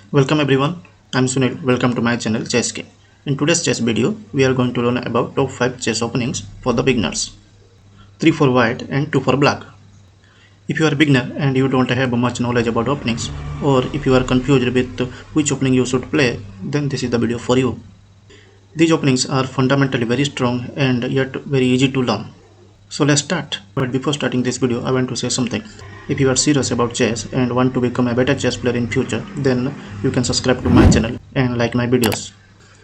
Welcome everyone, I'm Sunil. Welcome to my channel ChessK. In today's chess video, we are going to learn about top 5 chess openings for the beginners. 3 for white and 2 for black. If you are a beginner and you don't have much knowledge about openings, or if you are confused with which opening you should play, then this is the video for you. These openings are fundamentally very strong and yet very easy to learn. So let's start. But before starting this video, I want to say something. If you are serious about chess and want to become a better chess player in future, then you can subscribe to my channel and like my videos.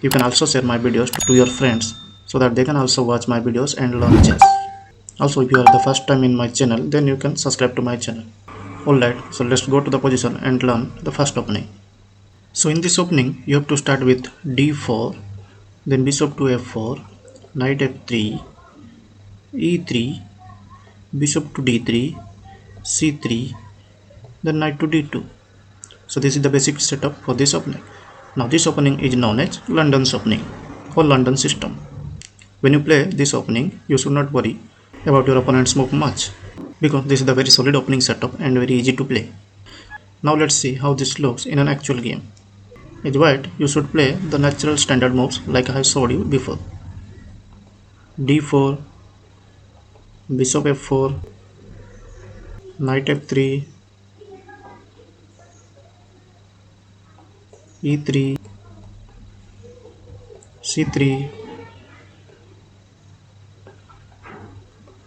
You can also share my videos to your friends so that they can also watch my videos and learn chess. Also, if you are the first time in my channel, then you can subscribe to my channel. Alright, so let's go to the position and learn the first opening. So in this opening, you have to start with d4, then bishop to f4, knight f3, e3, bishop to d3, c3, then knight to d2. So this is the basic setup for this opening. Now this opening is known as London's opening or London system. When you play this opening, you should not worry about your opponent's move much because this is the very solid opening setup and very easy to play. Now let's see how this looks in an actual game. As white, you should play the natural standard moves like I showed you before. d4, bishop f4, knight f3, e3, c3,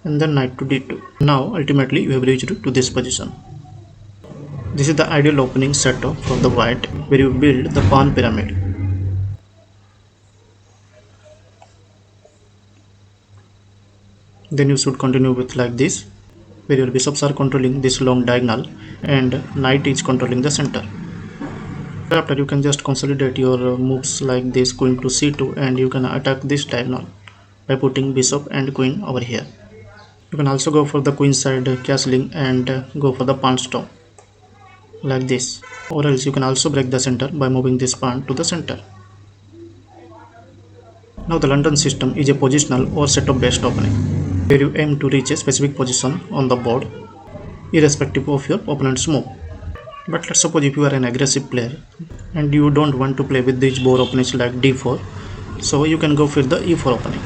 and then knight to d2. Now ultimately you have reached to this position. This is the ideal opening setup for the white where you build the pawn pyramid. Then you should continue with like this, where your bishops are controlling this long diagonal and knight is controlling the center. After you can just consolidate your moves like this, queen to c2, and you can attack this diagonal by putting bishop and queen over here. You can also go for the queen side castling and go for the pawn stop like this, or else you can also break the center by moving this pawn to the center. Now the London system is a positional or setup based opening where you aim to reach a specific position on the board irrespective of your opponent's move. But let's suppose if you are an aggressive player and you don't want to play with these board openings like d4, so you can go for the e4 opening.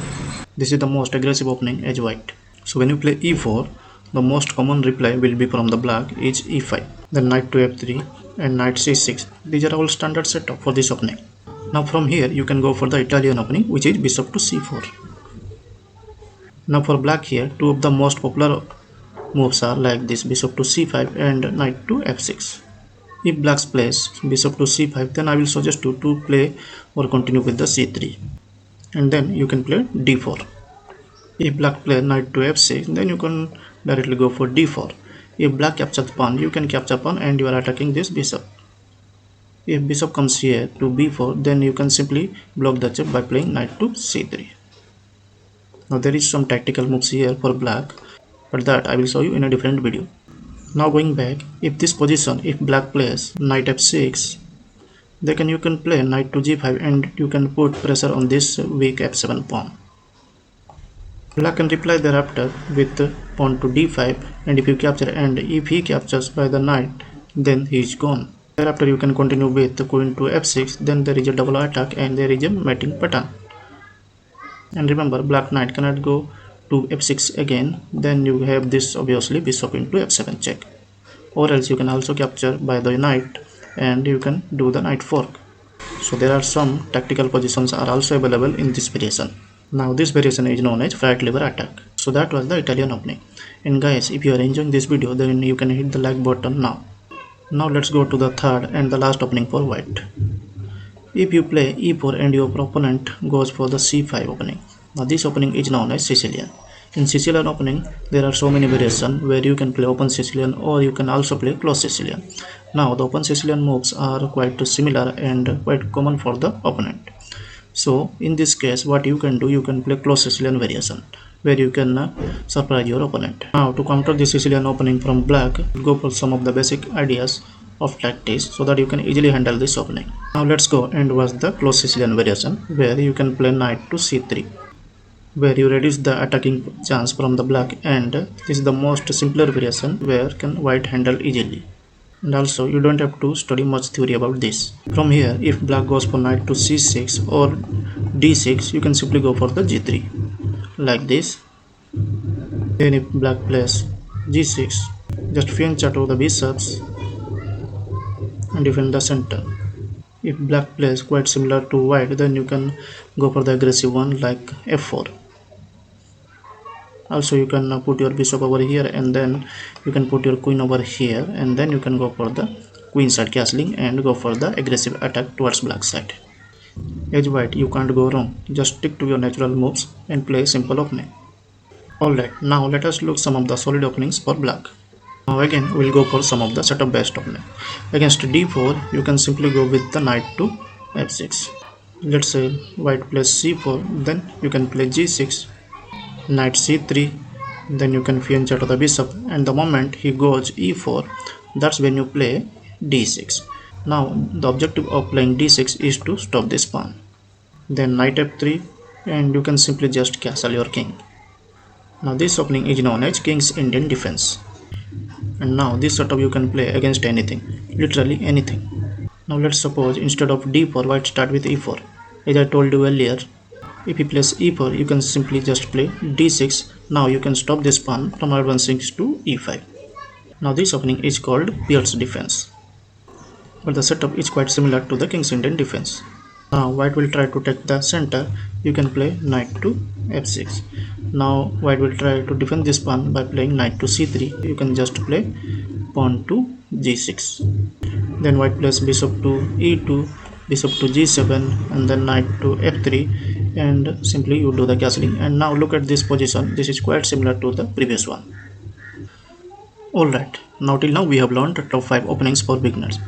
This is the most aggressive opening as white. So when you play e4, the most common reply will be from the black is e5, then knight to f3 and knight c6. These are all standard setup for this opening. Now from here you can go for the Italian opening, which is bishop to c4. Now for black here, two of the most popular moves are like this, bishop to c5 and knight to f6. If black plays bishop to c5, then I will suggest you to play or continue with the c3, and then you can play d4. If black plays knight to f6, then you can directly go for d4. If black captures pawn, you can capture pawn and you are attacking this bishop. If bishop comes here to b4, then you can simply block the chip by playing knight to c3. Now there is some tactical moves here for black, but that I will show you in a different video. Now going back, if this position, if black plays knight f6, then you can play knight to g5 and you can put pressure on this weak f7 pawn. Black can reply thereafter with pawn to d5, and if you capture and if he captures by the knight, then he is gone. Thereafter you can continue with queen to f6, then there is a double attack and there is a mating pattern. And remember, black knight cannot go to f6 again, then you have this obviously bishop into f7 check, or else you can also capture by the knight and you can do the knight fork. So there are some tactical positions are also available in this variation. Now this variation is known as right lever attack. So that was the Italian opening. And guys, if you are enjoying this video, then you can hit the like button now. Now let's go to the third and the last opening for white. If you play e4 and your opponent goes for the c5 opening. Now this opening is known as Sicilian. In Sicilian opening, there are so many variations where you can play open Sicilian or you can also play closed Sicilian. Now the open Sicilian moves are quite similar and quite common for the opponent. So in this case, what you can do, you can play closed Sicilian variation where you can surprise your opponent. Now to counter the Sicilian opening from black, go for some of the basic ideas of tactics so that you can easily handle this opening. Now let's go and watch the closed Sicilian variation where you can play knight to c3, where you reduce the attacking chance from the black, and this is the most simpler variation where can white handle easily. And also you don't have to study much theory about this. From here, if black goes for knight to c6 or d6, you can simply go for the g3 like this. Then if black plays g6, just fence out the bishops and defend the center. If black plays quite similar to white, then you can go for the aggressive one like f4. Also you can put your bishop over here, and then you can put your queen over here, and then you can go for the queen side castling and go for the aggressive attack towards black side. As white, you can't go wrong. Just stick to your natural moves and play simple opening. Alright, now let us look some of the solid openings for black. Now again we'll go for some of the setup based opening. Against d4, you can simply go with the knight to f6. Let's say white plays c4, then you can play g6, knight c3, then you can fence out the bishop, and the moment he goes e4, that's when you play d6. Now the objective of playing d6 is to stop this pawn. Then knight f3, and you can simply just castle your king. Now this opening is known as King's Indian Defense. And now this setup you can play against anything, literally anything. Now let's suppose instead of d4, white start with e4. As I told you earlier, if he plays e4, you can simply just play d6. Now you can stop this pawn from advancing to e5. Now this opening is called Pirc Defence. But the setup is quite similar to the King's Indian Defense. Now white will try to take the center. You can play knight to f6. Now white will try to defend this pawn by playing knight to c3. You can just play pawn to g6. Then white plays bishop to e2, bishop to g7, and then knight to f3, and simply you do the castling. And now look at this position. This is quite similar to the previous one. Alright, now till now we have learned top 5 openings for beginners.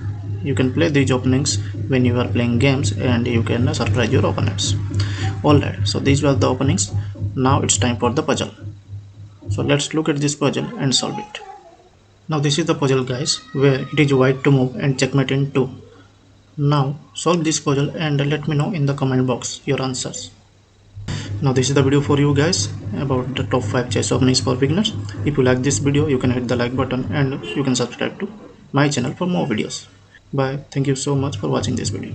You can play these openings when you are playing games, and you can surprise your opponents. Alright, so these were the openings. Now it's time for the puzzle. So let's look at this puzzle and solve it. Now this is the puzzle, guys, where it is white to move and checkmate in 2. Now solve this puzzle and let me know in the comment box your answers. Now this is the video for you guys about the top 5 chess openings for beginners. If you like this video, you can hit the like button, and you can subscribe to my channel for more videos. Bye. Thank you so much for watching this video.